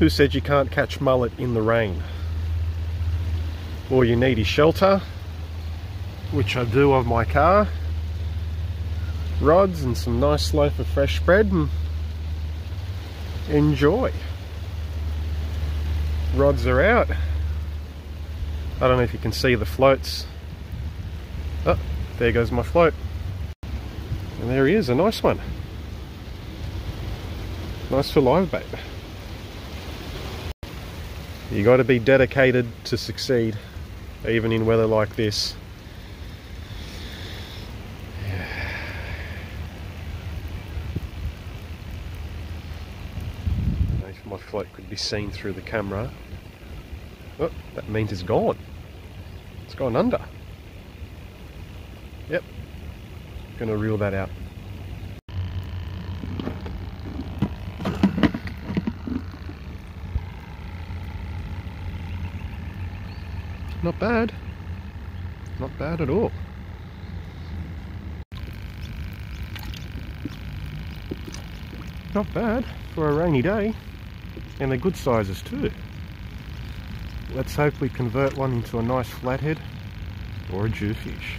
Who said you can't catch mullet in the rain? All you need is shelter, which I do of my car, rods and some nice loaf of fresh bread, and enjoy. Rods are out. I don't know if you can see the floats. Oh, there goes my float. And there he is, a nice one. Nice for live bait. You got to be dedicated to succeed, even in weather like this. Yeah. I don't know if my float could be seen through the camera. Oh, that means it's gone. It's gone under. Yep. Gonna reel that out. Not bad. Not bad at all. Not bad for a rainy day. And they're good sizes too. Let's hope we convert one into a nice flathead or a jewfish.